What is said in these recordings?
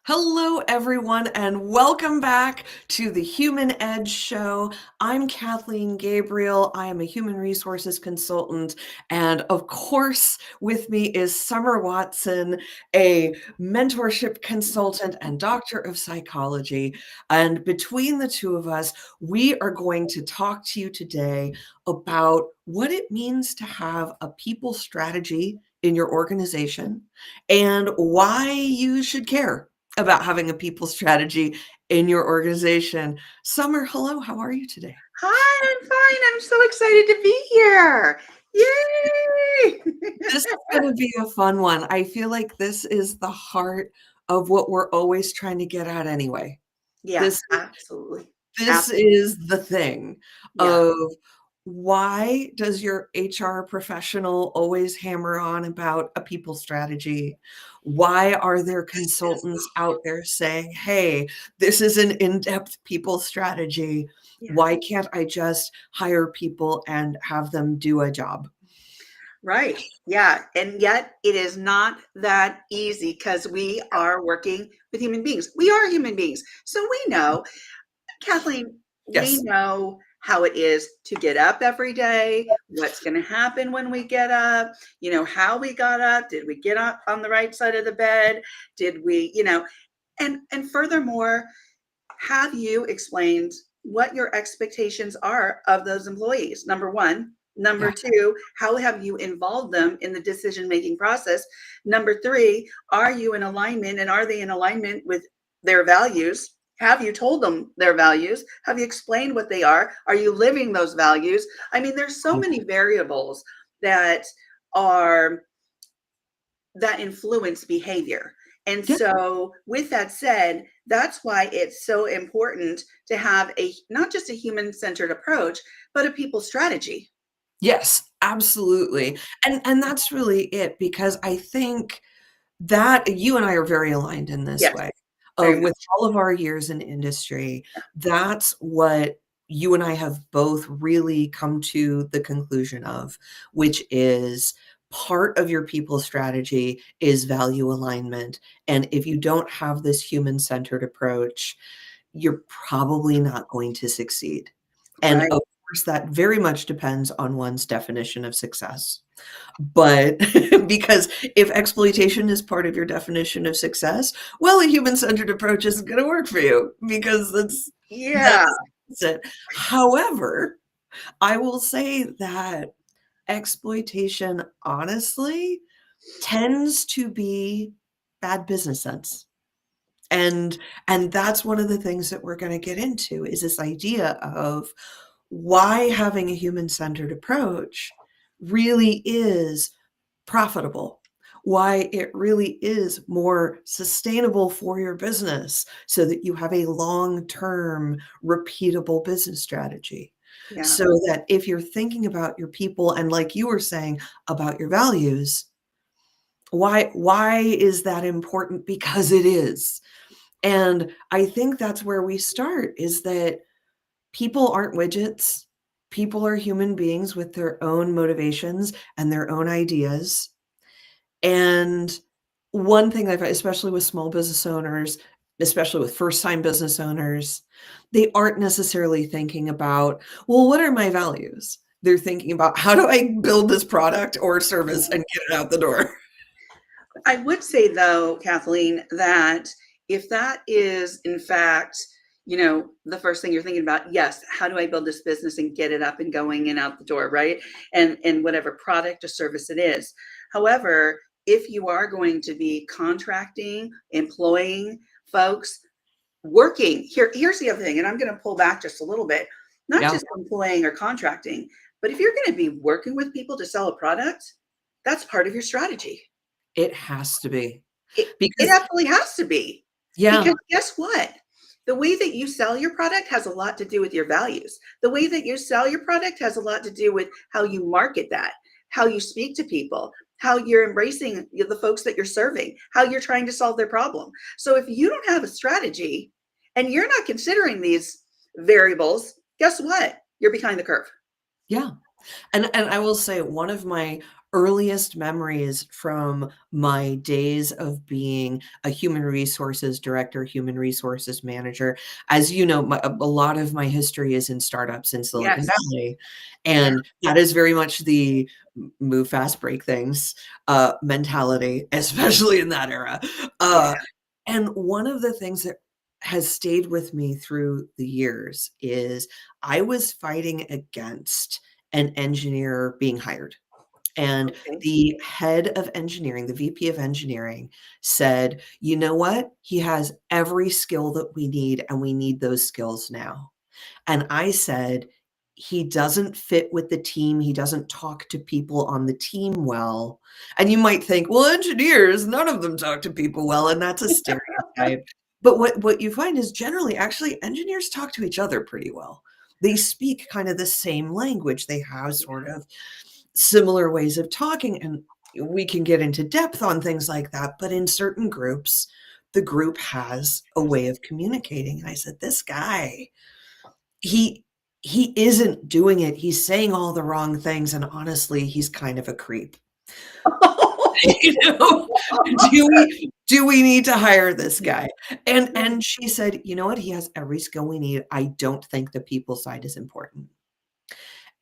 Hello, everyone, and welcome back to the Human Edge Show. I'm Kathleen Gabriel. I am a human resources consultant. And of course, with me is Summer Watson, a mentorship consultant and doctor of psychology. And between the two of us, we are going to talk to you today about what it means to have a people strategy in your organization and why you should care about having a people strategy in your organization. Summer, hello, how are you today? Hi, I'm fine. I'm so excited to be here. Yay! This is going to be a fun one. I feel like this is the heart of what we're always trying to get at anyway. Yes, This absolutely. This Absolutely. is the thing Yeah. of why does your HR professional always hammer on about a people strategy? Why are there consultants out there saying, hey, this is an in-depth people strategy? Yeah. Why can't I just hire people and have them do a job? Right. Yeah. And yet it is not that easy because we are working with human beings. We are human beings. So we know, Kathleen, we Yes. know how it is to get up every day, what's going to happen when we get up, how we got up. Did we get up on the right side of the bed? Did we, and furthermore, have you explained what your expectations are of those employees? Number one. Number Yeah. two, how have you involved them in the decision making process? Number three, are you in alignment and are they in alignment with their values? Have you told them their values? Have you explained what they are? Are you living those values? I mean, there's so many variables that are that influence behavior. And Yeah. so, with that said, that's why it's so important to have a not just a human centered approach, but a people strategy. Yes, absolutely. And that's really it because I think that you and I are very aligned in this Yes, way very of much. with all of our years in industry, that's what you and I have both really come to the conclusion of, which is part of your people strategy is value alignment. And if you don't have this human-centered approach, you're probably not going to succeed. And Right. of course, that very much depends on one's definition of success. But because if exploitation is part of your definition of success, well, a human-centered approach isn't going to work for you because Yeah. that's it. However, I will say that exploitation honestly tends to be bad business sense. And and that's one of the things that we're going to get into is this idea of why having a human-centered approach really is profitable, why it really is more sustainable for your business so that you have a long-term repeatable business strategy. Yeah. So that if you're thinking about your people and like you were saying about your values, why is that important? Because it is. And I think that's where we start is that people aren't widgets. People are human beings with their own motivations and their own ideas. And one thing I've especially with small business owners, especially with first-time business owners, they aren't necessarily thinking about, "Well, what are my values?" They're thinking about, "How do I build this product or service and get it out the door?" I would say, though, Kathleen, that if that is, in fact, the first thing you're thinking about, yes, how do I build this business and get it up and going and out the door, right? And whatever product or service it is. However, if you are going to be contracting, employing folks, working, here's the other thing, and I'm going to pull back just a little bit, not Yeah, just employing or contracting, but if you're going to be working with people to sell a product, that's part of your strategy. it has to be. It Because absolutely has to be, yeah, because guess what? The way that you sell your product has a lot to do with your values. The way that you sell your product has a lot to do with how you market that, how you speak to people, how you're embracing the folks that you're serving, how you're trying to solve their problem. So if you don't have a strategy and you're not considering these variables, guess what? You're behind the curve. yeah. And I will say one of my earliest memories from my days of being a human resources director, human resources manager. As you know, a lot of my history is in startups in Silicon Yes. Valley, Yeah. and that is very much the move fast, break things mentality, especially in that era. Yeah. And one of the things that has stayed with me through the years is I was fighting against an engineer being hired. And Okay. the head of engineering, the VP of engineering, said, "You know what? He has every skill that we need, and we need those skills now." And I said, "He doesn't fit with the team. He doesn't talk to people on the team well." And you might think, well, engineers, none of them talk to people well, and that's a stereotype. But what you find is generally, actually, engineers talk to each other pretty well. They speak kind of the same language. They have sort of similar ways of talking, and we can get into depth on things like that, but in certain groups, the group has a way of communicating. And I said, this guy, he he isn't doing it. He's saying all the wrong things, and honestly, he's kind of a creep. You know, do we need to hire this guy? And she said, "You know what? He has every skill we need. I don't think the people side is important."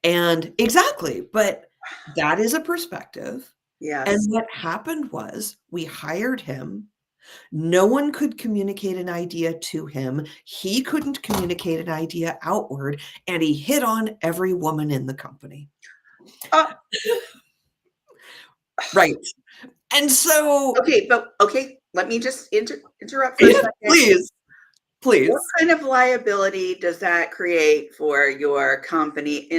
And exactly, but that is a perspective. And Yes. what happened was we hired him. No one could communicate an idea to him. He couldn't communicate an idea outward, and he hit on every woman in the company. Uh, Right. And so okay, but okay, let me just interrupt for a second. please, What please. kind of liability does that create for your company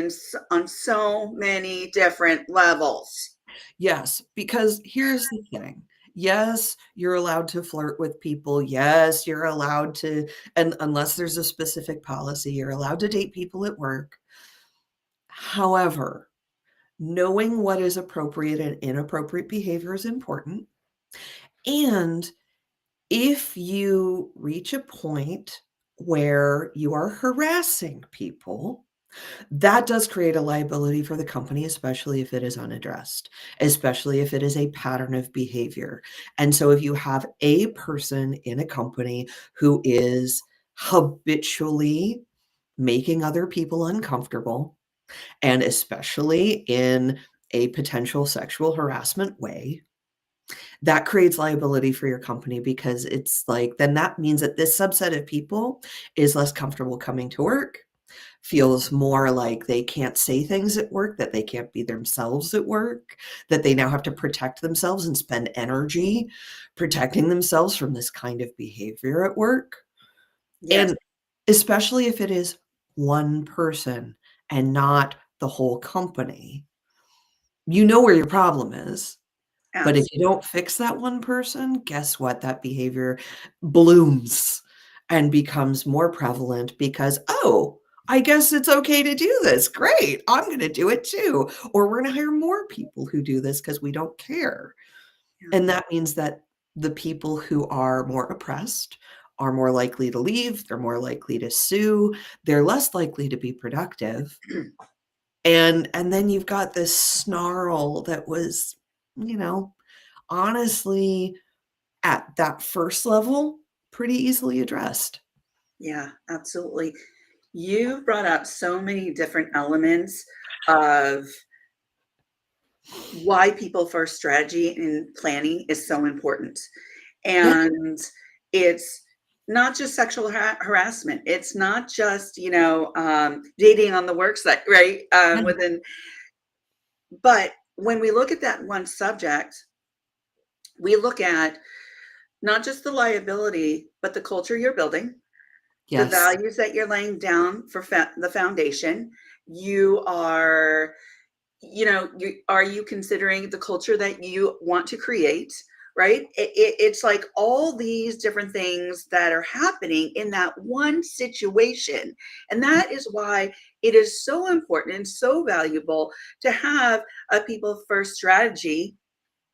on so many different levels? Yes, because here's the thing. Yes, you're allowed to flirt with people. Yes, you're allowed to, and unless there's a specific policy, you're allowed to date people at work. However, knowing what is appropriate and inappropriate behavior is important. And if you reach a point where you are harassing people, that does create a liability for the company, especially if it is unaddressed, especially if it is a pattern of behavior. And so if you have a person in a company who is habitually making other people uncomfortable, and especially in a potential sexual harassment way, that creates liability for your company because it's like, then that means that this subset of people is less comfortable coming to work, feels more like they can't say things at work, that they can't be themselves at work, that they now have to protect themselves and spend energy protecting themselves from this kind of behavior at work. Yes. And especially if it is one person and not the whole company, you know where your problem is. But if you Absolutely. don't fix that one person, guess what? That behavior blooms and becomes more prevalent because, "Oh, I guess it's okay to do this. Great. I'm gonna do it too." Or, "We're gonna hire more people who do this because we don't care." Yeah. And that means that the people who are more oppressed are more likely to leave, they're more likely to sue, they're less likely to be productive. And then you've got this snarl that was, you know, honestly, at that first level, pretty easily addressed. Yeah, absolutely. You brought up so many different elements of why people first strategy and planning is so important. Yeah, And it's not just sexual harassment. It's not just, dating on the work site, right? yeah, But when we look at that one subject, we look at not just the liability, but the culture you're building, the yes, values that you're laying down for the foundation. You are, are you considering the culture that you want to create? Right? It's like all these different things that are happening in that one situation. And that is why it is so important and so valuable to have a people first strategy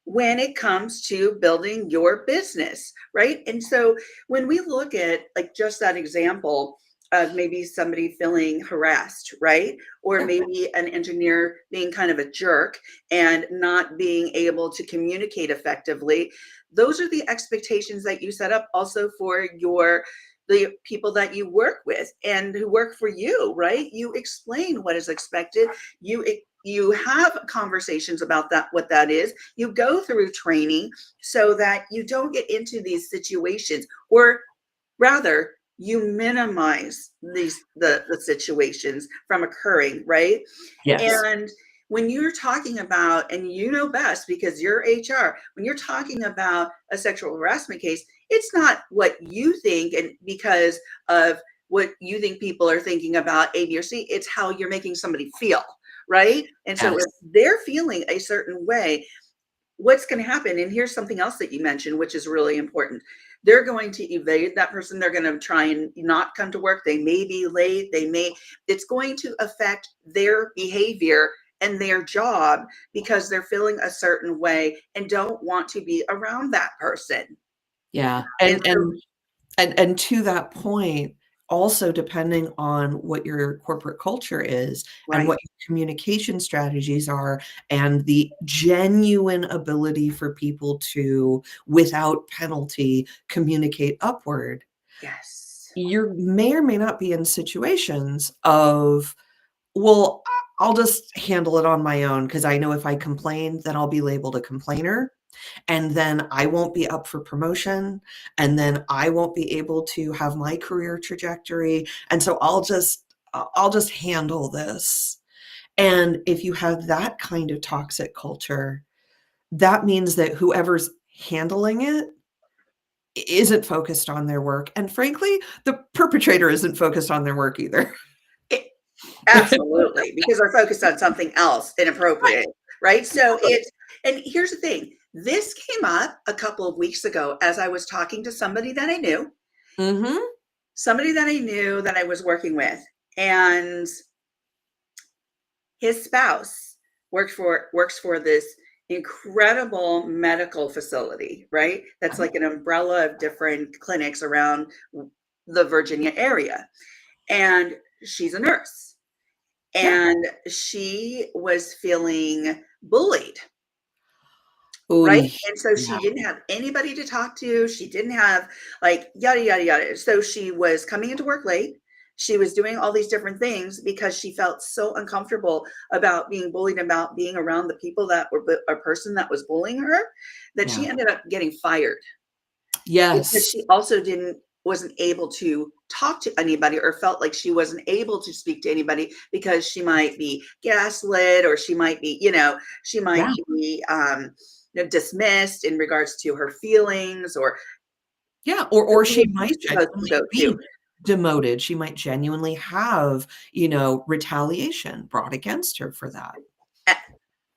when it comes to building your business, right? And so when we look at like just that example of maybe somebody feeling harassed, right? Or Yeah. maybe an engineer being kind of a jerk and not being able to communicate effectively. Those are the expectations that you set up also for the people that you work with and who work for you, right? You explain what is expected. You have conversations about that, what that is. You go through training so that you don't get into these situations, or rather you minimize the situations from occurring, right? Yes. And when you're talking about, and you know best because you're HR, when you're talking about a sexual harassment case, it's not what you think and because of what you think people are thinking about A, B, or C, it's how you're making somebody feel, right? And so Yes. if they're feeling a certain way, what's going to happen, and here's something else that you mentioned which is really important, they're going to evade that person, they're going to try and not come to work, they may be late, it's going to affect their behavior and their job because they're feeling a certain way and don't want to be around that person. Yeah. And so, And to that point, also depending on what your corporate culture is and right, what your communication strategies are and the genuine ability for people to, without penalty, communicate upward, yes, you may or may not be in situations of, well, I'll just handle it on my own because I know if I complain, then I'll be labeled a complainer, and then I won't be up for promotion, and then I won't be able to have my career trajectory, and so I'll just handle this. And if you have that kind of toxic culture, that means that whoever's handling it isn't focused on their work, and frankly, the perpetrator isn't focused on their work either. it, absolutely, because they're focused on something else Right. inappropriate, right? So Exactly. it's, and here's the thing, this came up a couple of weeks ago as I was talking to Mhm. somebody that I knew that I was working with, and his spouse works for this incredible medical facility, right? That's Okay. like an umbrella of different clinics around the Virginia area. And she's a nurse. Yeah. And she was feeling bullied, right? Oy. And so Yeah. she didn't have anybody to talk to. She didn't have, like, yada, yada, yada. So she was coming into work late. She was doing all these different things because she felt so uncomfortable about being bullied, about being around the people that were a person that was bullying her, that Yeah. she ended up getting fired because Yes. she also wasn't able to talk to anybody, or felt like she wasn't able to speak to anybody because she might be gaslit, or she might be, she might Yeah. be dismissed in regards to her feelings, or Yeah, who or was she she might supposed to genuinely go to? be demoted. She might genuinely have, retaliation brought against her for that.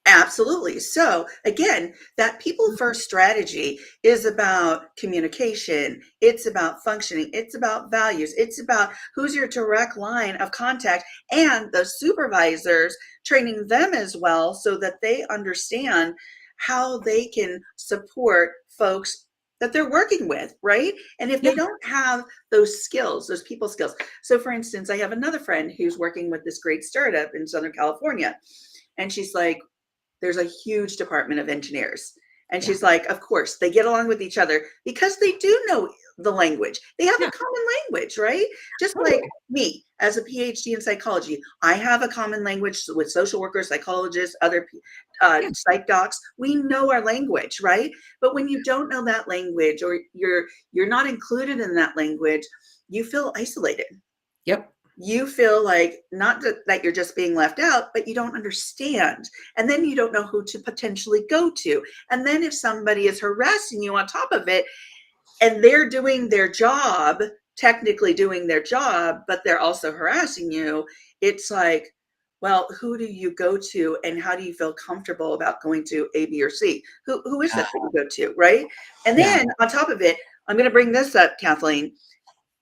Absolutely. So again, that people first strategy is about communication. It's about functioning. It's about values. It's about who's your direct line of contact, and the supervisors, training them as well so that they understand how they can support folks that they're working with, right? And if Yeah. they don't have those skills, those people skills. So for instance, I have another friend who's working with this great startup in Southern California. And she's like, there's a huge department of engineers. And Yeah. she's like, of course, they get along with each other because they do know the language. They have Yeah. a common language, right? Just like Totally. me as a PhD in psychology, I have a common language with social workers, psychologists, other Yeah. psych docs. We know our language, right? But when you don't know that language, or you're not included in that language, you feel isolated. Yep. You feel like not that you're just being left out, but you don't understand. And then you don't know who to potentially go to. And then if somebody is harassing you on top of it, and they're doing their job, technically doing their job, but they're also harassing you, it's like, well, who do you go to, and how do you feel comfortable about going to A, B, or C? Who is Yeah. that you go to, right? And Yeah. then on top of it, I'm going to bring this up, Kathleen.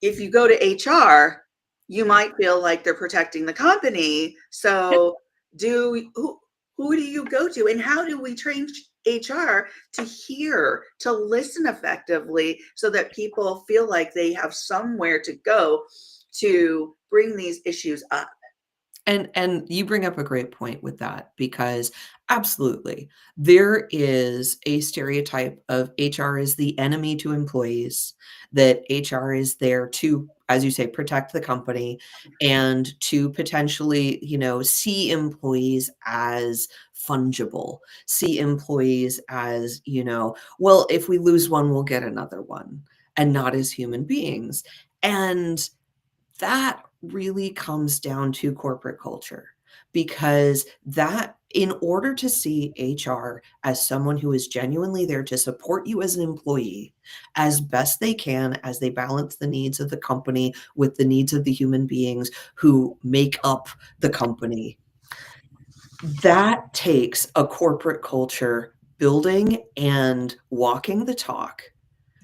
If you go to HR, you Yeah. might feel like they're protecting the company. Yep. So who do you go to, and how do we train HR to hear, to listen effectively so that people feel like they have somewhere to go to bring these issues up. And you bring up a great point with that because absolutely, there is a stereotype of HR is the enemy to employees, that HR is there to, as you say, protect the company and to potentially, see employees as fungible, see employees as, well, if we lose one, we'll get another one, and not as human beings. And that really comes down to corporate culture because that in order to see HR as someone who is genuinely there to support you as an employee as best they can as they balance the needs of the company with the needs of the human beings who make up the company, that takes a corporate culture building and walking the talk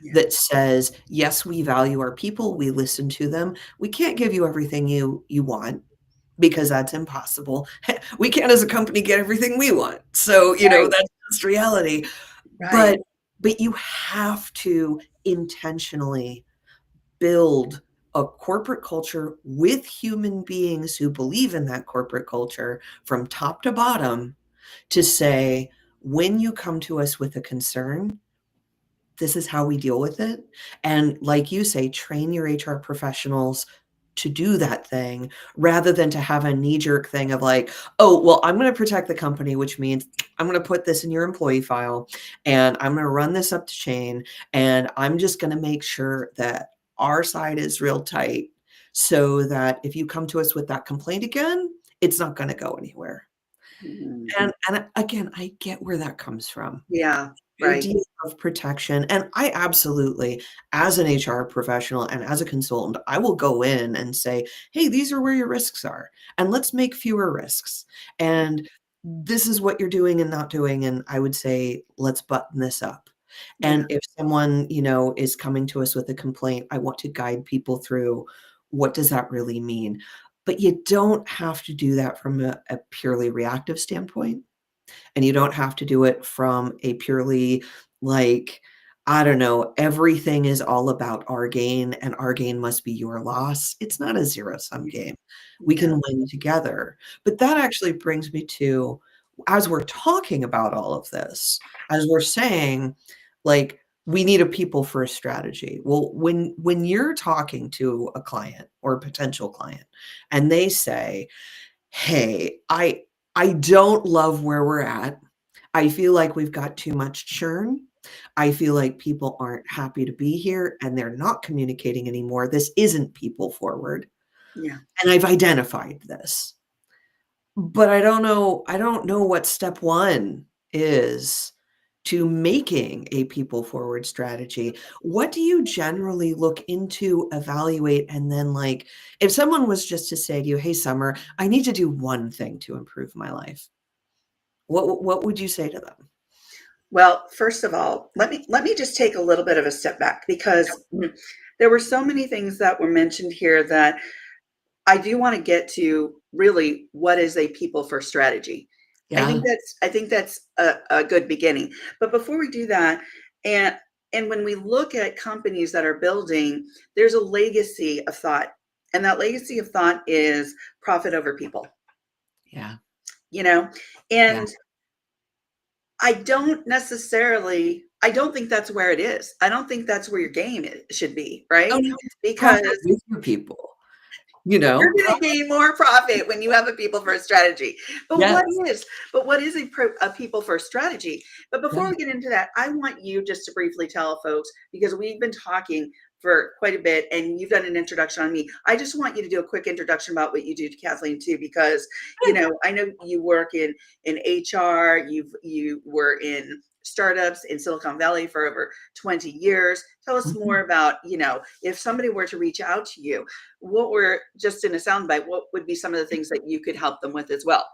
Yeah. that says, yes, we value our people, we listen to them. We can't give you everything you want because that's impossible. We can't as a company get everything we want. So, Right. that's just reality. Right. But you have to intentionally build a corporate culture with human beings who believe in that corporate culture from top to bottom to say, when you come to us with a concern, this is how we deal with it. And like you say, train your HR professionals to do that thing rather than to have a knee jerk thing of like, oh, well, I'm going to protect the company, which means I'm going to put this in your employee file and I'm going to run this up the chain. And I'm just going to make sure that our side is real tight so that if you come to us with that complaint again, it's not going to go anywhere. Mhm. And again, I get where that comes from. Yeah. The Right. idea of protection, and I absolutely, as an HR professional and as a consultant, I will go in and say, "Hey, these are where your risks are, and let's make fewer risks. And this is what you're doing and not doing, and I would say, let's button this up." Yeah. And if someone, is coming to us with a complaint, I want to guide people through what does that really mean? But you don't have to do that from a purely reactive standpoint. And you don't have to do it from a purely like, I don't know, everything is all about our gain and our gain must be your loss. It's not a zero-sum game. We Yeah. can win together. But that actually brings me to, as we're talking about all of this, as we're saying, like, we need a people first strategy. Well, when you're talking to a client or a potential client and they say, "Hey, I don't love where we're at. I feel like we've got too much churn. I feel like people aren't happy to be here and they're not communicating anymore. This isn't people forward. Yeah. And I've identified this. But I don't know what step 1 is to making a people forward strategy. What do you generally look into, evaluate, and then, like, if someone was just to say to you, "Hey, Summer, I need to do one thing to improve my life," what would you say to them? Well, first of all, let me just take a little bit of a step back because there were so many things that were mentioned here that I do want to get to really what is a people first strategy. Yeah, I think that's a good beginning. But before we do that, and and when we look at companies that are building, there's a legacy of thought. And that legacy of thought is profit over people, yeah, you know? yeah. And I don't think that's where it is. I don't think that's where your game should be, Oh, right? no, Because profit with your people, you're pro going to gain more profit when you have a people first strategy. But yes, what is a people first strategy? But before yeah. we get into that, I want you just to briefly tell folks because we've been talking for quite a bit and you've done an introduction on me. I just want you to do a quick introduction about what you do to Kathleen too, because I know you work in HR, you were in startups in Silicon Valley for over 20 years. Tell us Mhm. more about, if somebody were to reach out to you, what were just in a soundbite, what would be some of the things that you could help them with as well?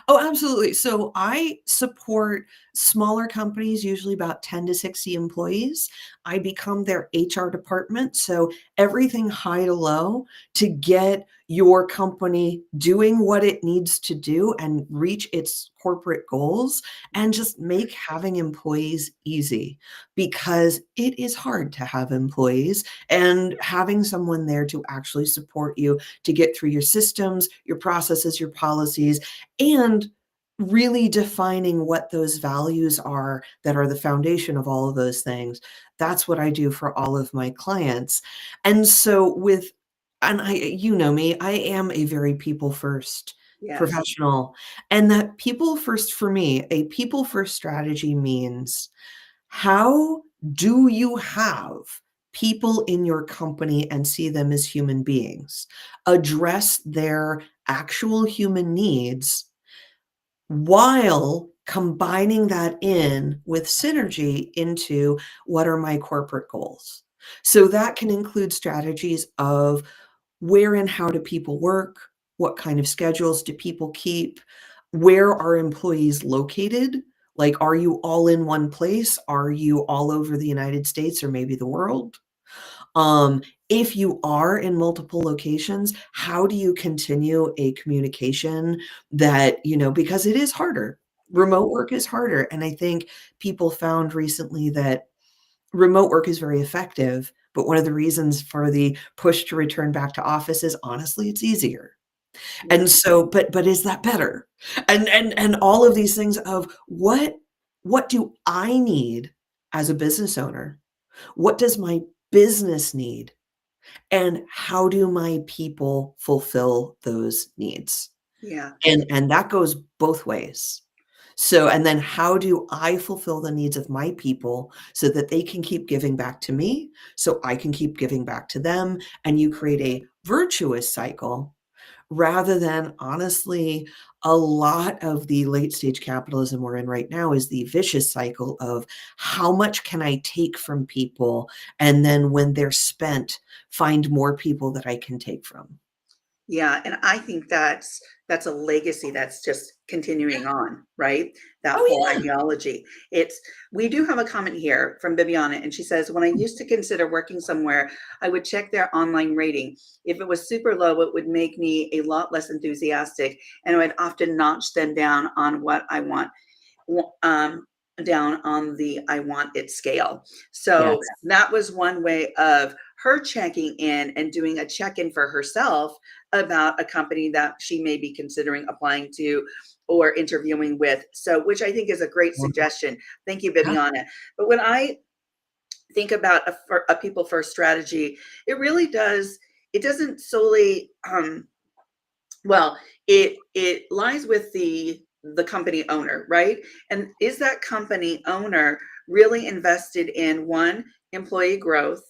Oh, absolutely. So I support smaller companies, usually about 10 to 60 employees, I become their HR department. So everything high to low to get your company doing what it needs to do and reach its corporate goals, and just make having employees easy, because it is hard to have employees, and having someone there to actually support you to get through your systems, your processes, your policies, and really defining what those values are that are the foundation of all of those things. That's what I do for all of my clients. And so and you know me, I am a very people first Yes. professional. And that people first, for me, a people first strategy means, how do you have people in your company and see them as human beings? Address their actual human needs while combining that in with synergy into, what are my corporate goals? So that can include strategies of, where and how do people work? What kind of schedules do people keep? Where are employees located? Like, are you all in one place? Are you all over the United States or maybe the world? If you are in multiple locations, how do you continue a communication that, because it is harder. Remote work is harder. And I think people found recently that remote work is very effective. But one of the reasons for the push to return back to office is, honestly, it's easier. Yeah. And so, but is that better? And all of these things of, what do I need as a business owner? What does my business need? And how do my people fulfill those needs? Yeah. And that goes both ways. So, and then how do I fulfill the needs of my people so that they can keep giving back to me, so I can keep giving back to them, and you create a virtuous cycle, rather than, honestly, a lot of the late stage capitalism we're in right now is the vicious cycle of, how much can I take from people? And then when they're spent, find more people that I can take from. Yeah, and I think that's a legacy that's just continuing on, right? That Oh, whole yeah. ideology. It's We do have a comment here from Bibiana, and she says, "When I used to consider working somewhere, I would check their online rating. If it was super low, it would make me a lot less enthusiastic, and I would often notch them down on what I want um, down on the I want it scale." So Yes. that was one way of her checking in and doing a check in for herself about a company that she may be considering applying to or interviewing with. So, which I think is a great suggestion. Thank you, Yeah. Bibiana. But when I think about a people first strategy, it really does, it doesn't solely, well, it lies with the company owner, right? And is that company owner really invested in, one, employee growth,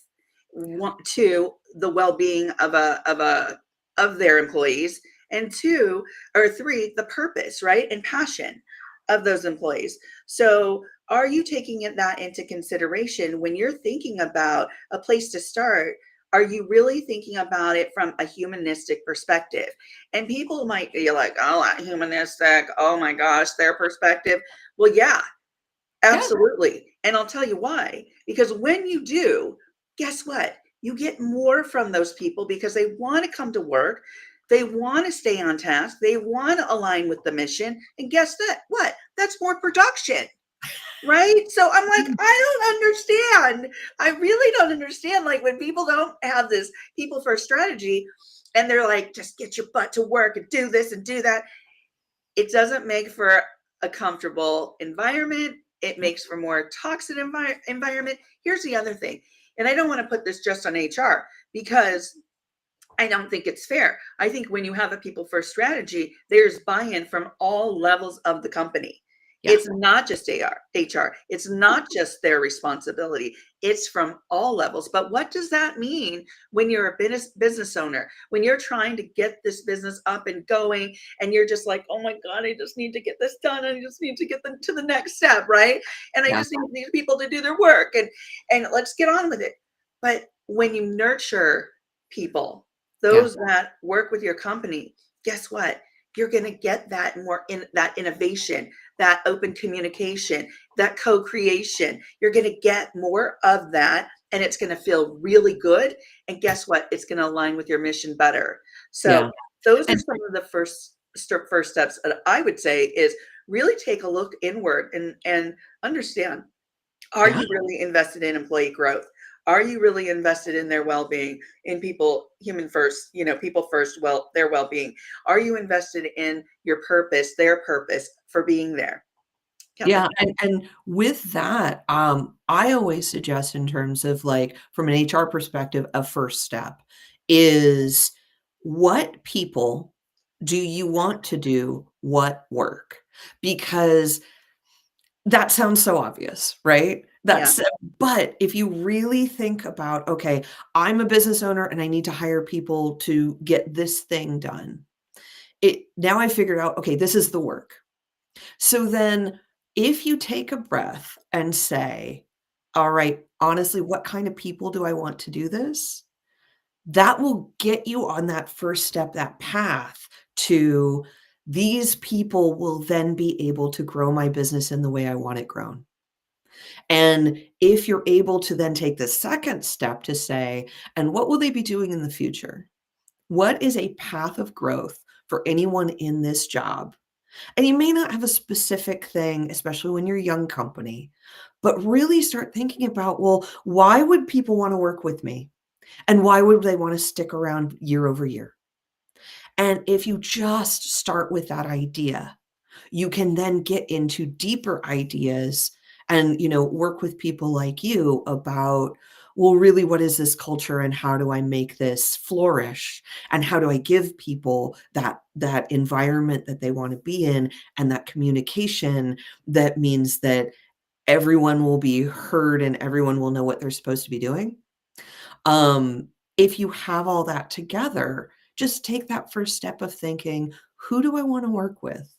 one, two, the well-being of their employees, and two or three, the purpose, right, and passion of those employees. So are you taking that into consideration when you're thinking about a place to start? Are you really thinking about it from a humanistic perspective? And people might be like, "Oh, that humanistic, oh my gosh, their perspective." Well, yeah, Yeah. absolutely. And I'll tell you why. Because when you do, guess what? You get more from those people because they want to come to work. They want to stay on task. They want to align with the mission. And guess that what? That's more production. Right? So I'm like, I don't understand. I really don't understand. Like, when people don't have this people first strategy and they're like, just get your butt to work and do this and do that, it doesn't make for a comfortable environment. It makes for more toxic environment. Here's the other thing, and I don't want to put this just on HR because I don't think it's fair. I think when you have a people first strategy, there's buy-in from all levels of the company. Yeah. It's not just HR. It's not just their responsibility. It's from all levels. But what does that mean when you're a business owner? When you're trying to get this business up and going, and you're just like, "Oh my God, I just need to get this done. I just need to get them to the next step, right? And I Yeah. just need these people to do their work, and let's get on with it." But when you nurture people, Yeah. those that work with your company, guess what? you're going to get that more in that innovation, that open communication, that co-creation. You're going to get more of that, and it's going to feel really good. And guess what? It's going to align with your mission better. So Yeah. those are And some of the first steps that I would say is really take a look inward and understand, are yeah. you really invested in employee growth? Are you really invested in their well-being, in people, human first, people first, their well-being? Are you invested in your purpose, their purpose for being there? Kathleen? Yeah, and with that, I always suggest in terms of like from an HR perspective, a first step is what people do you want to do what work? Because that sounds so obvious, right? Yeah, But if you really think about, okay, I'm a business owner and I need to hire people to get this thing done. Now I figured out, okay, this is the work. So then if you take a breath and say, all right, honestly, what kind of people do I want to do this? That will get you on that first step, that path to these people will then be able to grow my business in the way I want it grown. And if you're able to then take the second step to say, and what will they be doing in the future? What is a path of growth for anyone in this job? And you may not have a specific thing, especially when you're a young company, but really start thinking about, well, why would people want to work with me? And why would they want to stick around year over year? And if you just start with that idea, you can then get into deeper ideas and, work with people like you about, well, really, what is this culture and how do I make this flourish? And how do I give people that environment that they want to be in and that communication that means that everyone will be heard and everyone will know what they're supposed to be doing? If you have all that together, just take that first step of thinking, who do I want to work with?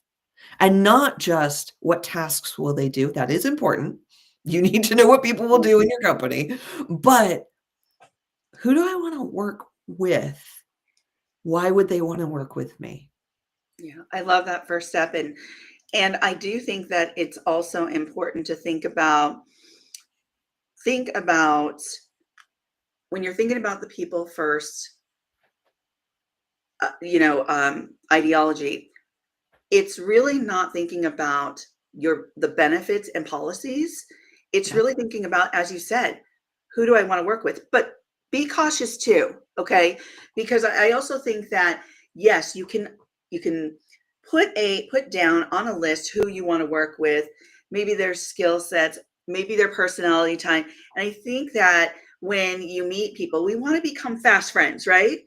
And not just what tasks will they do, that is important. You need to know what people will do in your company, but who do I wanna work with? Why would they wanna work with me? yeah, I love that first step, and I do think that it's also important to think about when you're thinking about the people first, ideology. It's really not thinking about the benefits and policies. It's Yeah, really thinking about, as you said, who do I want to work with? But be cautious too, okay? Because I also think that yes, you can put down on a list who you want to work with, maybe their skill sets, maybe their personality type. And I think that when you meet people, we want to become fast friends, right?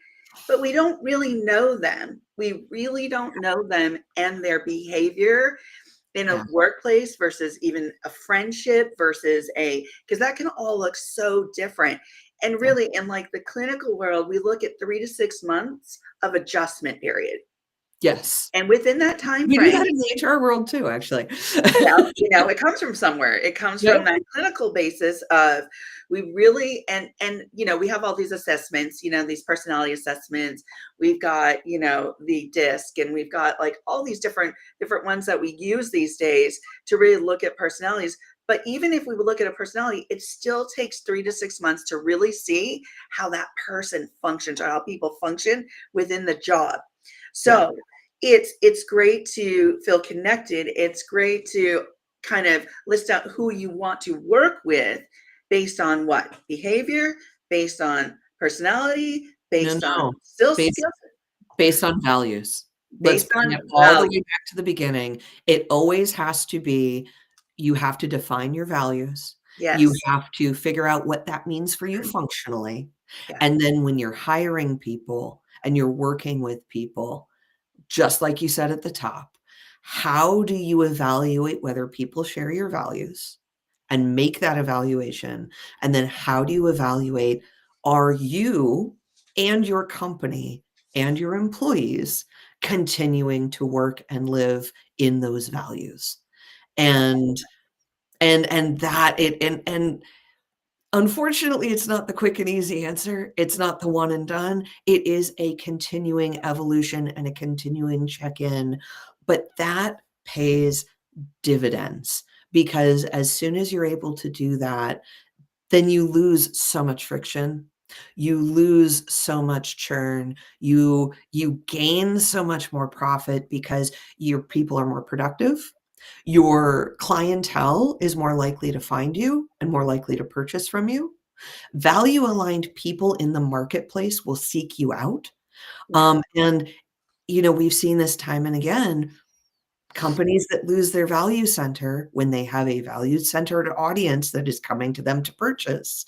But we don't really know them. We really don't know them and their behavior in a yeah, workplace versus even a friendship versus because that can all look so different. And yeah. really, in like the clinical world, we look at 3 to 6 months of adjustment period. Yes. And within that time We do frame, that in the HR world too, actually. well, it comes from somewhere. It comes from Yep. that clinical basis of we really and we have all these assessments, these personality assessments. We've got, the DISC, and we've got like all these different ones that we use these days to really look at personalities. But even if we would look at a personality, it still takes 3 to 6 months to really see how that person functions or how people function within the job. Yeah. So it's great to feel connected. It's great to kind of list out who you want to work with based on what behavior, based on personality, No, based on no. still Based skills, based on values. Let's based bring on it all the value. way back to the beginning. It always has to be you have to define your values. You Yes. have to figure out what that means for you functionally. Yeah. And then when you're hiring people and you're working with people, just like you said at the top, how do you evaluate whether people share your values and make that evaluation? And then how do you evaluate, are you and your company and your employees continuing to work and live in those values? Yeah. And that it and Unfortunately, it's not the quick and easy answer. It's not the one and done. It is a continuing evolution and a continuing check-in, but that pays dividends because as soon as you're able to do that, then you lose so much friction. You lose so much churn. You gain so much more profit because your people are more productive. Your clientele is more likely to find you and more likely to purchase from you. Value aligned people in the marketplace will seek you out. Yeah. And we've seen this time and again. Companies that lose their value center when they have a value centered audience that is coming to them to purchase,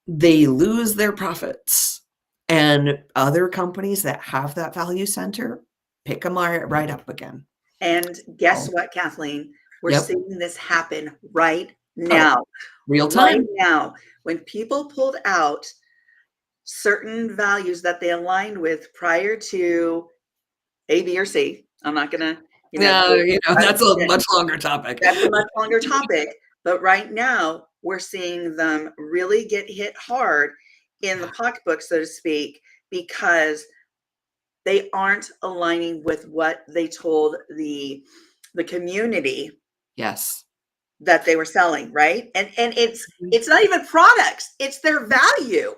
they lose their profits. And other companies that have that value center pick them right up again. And guess Oh, what, Kathleen? We're yep. seeing this happen right Oh, now. real Right time. now, when people pulled out certain values that they aligned with prior to A, B, or C, I'm not gonna, Yeah, that's a much longer topic. that's a much longer topic. But right now, we're seeing them really get hit hard in the pocketbook, so to speak, because they aren't aligning with what they told the community Yes. that they were selling, right? And it's not even products, it's their value.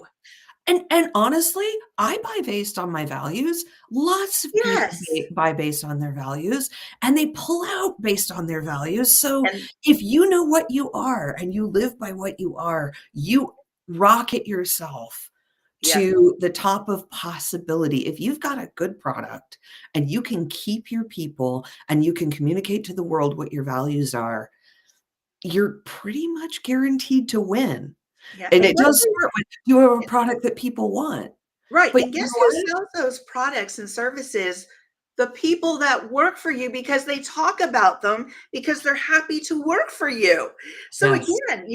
And honestly, I buy based on my values. Lots of people Yes. buy based on their values, and they pull out based on their values. So And if you know what you are and you live by what you are, you rocket yourself yes. to the top of possibility. If you've got a good product and you can keep your people and you can communicate to the world what your values are, you're pretty much guaranteed to win. Yeah. And And it guess does who start with you have a product that people want. right. But And you know guess who what? sells those products and services? The people that work for you because they talk about them because they're happy to work for you. So Yes. again,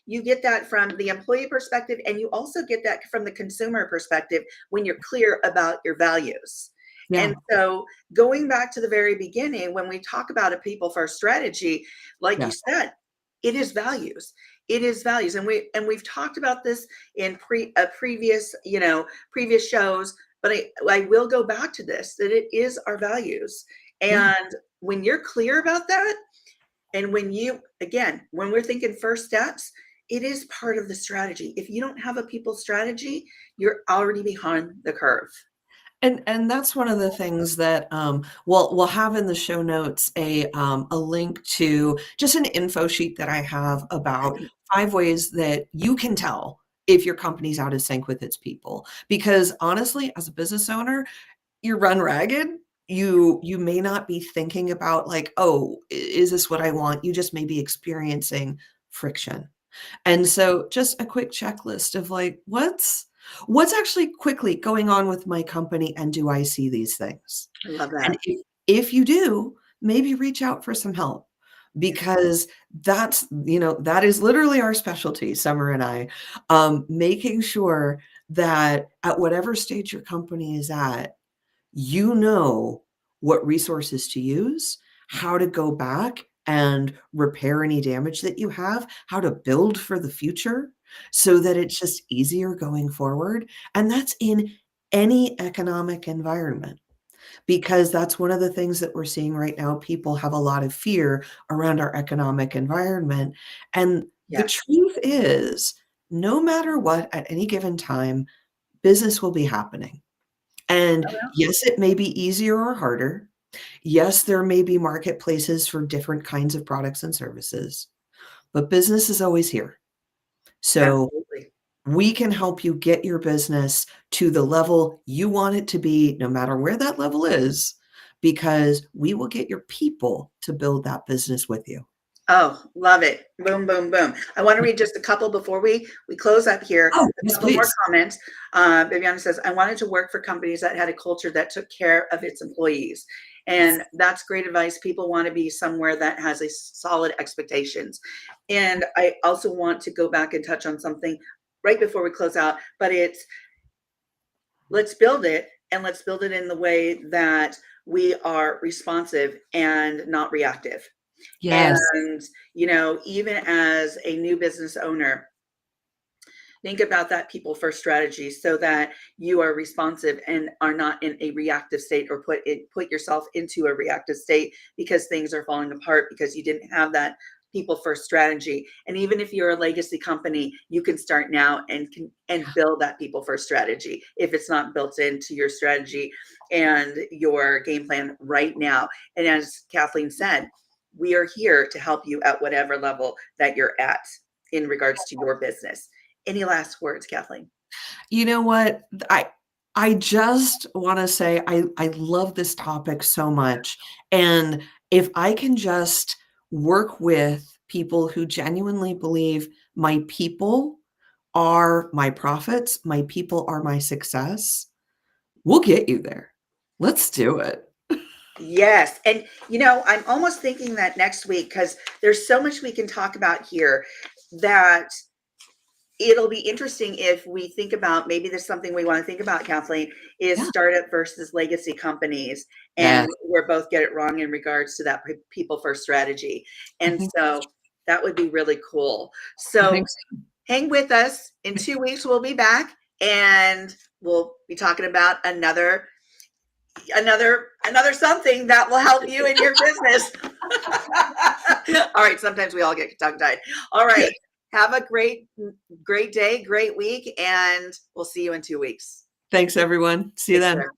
you get that from the employee perspective and you also get that from the consumer perspective when you're clear about your values. And Yeah. so going back to the very beginning, when we talk about a people first strategy, like you Yeah. said, it is values. It is values. And we've talked about this in previous shows, but I will go back to this, that it is our values. Yeah. And when you're clear about that, and when we're thinking first steps, it is part of the strategy. If you don't have a people strategy, you're already behind the curve. And that's one of the things that we'll have in the show notes a link to just an info sheet that I have about 5 ways that you can tell if your company's out of sync with its people. Because honestly, as a business owner, you run ragged. You may not be thinking about like, oh, is this what I want? You just may be experiencing friction. And so just a quick checklist of like, what's actually quickly going on with my company and do I see these things? I love And that. if you do, maybe reach out for some help because that is literally our specialty, Summer and I, making sure that at whatever stage your company is at, you know what resources to use, how to go back and repair any damage that you have, how to build for the future so that it's just easier going forward. And that's in any economic environment because that's one of the things that we're seeing right now. People have a lot of fear around our economic environment. And the Yes. truth is, no matter what, at any given time, business will be happening. And yes, it may be easier or harder. Yes, there may be marketplaces for different kinds of products and services, but business is always here. So Absolutely. we can help you get your business to the level you want it to be, no matter where that level is, because we will get your people to build that business with you. Oh, love it. Boom, boom, boom. I want to read just a couple before we close up here. Oh, A yes, couple more please. comments. Bibiana says, I wanted to work for companies that had a culture that took care of its employees. Yes. And that's great advice. People want to be somewhere that has a solid expectations. And I also want to go back and touch on something right before we close out, but it's let's build it and let's build it in the way that we are responsive and not reactive. Yes. And, even as a new business owner, think about that people first strategy so that you are responsive and are not in a reactive state, or put yourself into a reactive state because things are falling apart because you didn't have that people first strategy. And even if you're a legacy company, you can start now and build that people first strategy if it's not built into your strategy and your game plan right now. And as Kathleen said, we are here to help you at whatever level that you're at in regards to your business. Any last words, Kathleen? You know what? I just want to say I love this topic so much. And if I can just work with people who genuinely believe my people are my profits, my people are my success, we'll get you there. Let's do it. Yes. And, I'm almost thinking that next week, because there's so much we can talk about here, that it'll be interesting if we think about, maybe there's something we want to think about, Kathleen, is Yeah. startup versus legacy companies. Yes. And we're both get it wrong in regards to that people first strategy. I And think so that would be really cool. I So think so. hang with us. In 2 weeks, we'll be back and we'll be talking about another something that will help you in your business. All right. Sometimes we all get tongue tied. All right. Have a great day, great week, and we'll see you in 2 weeks. Thanks, everyone. See you Take then. care.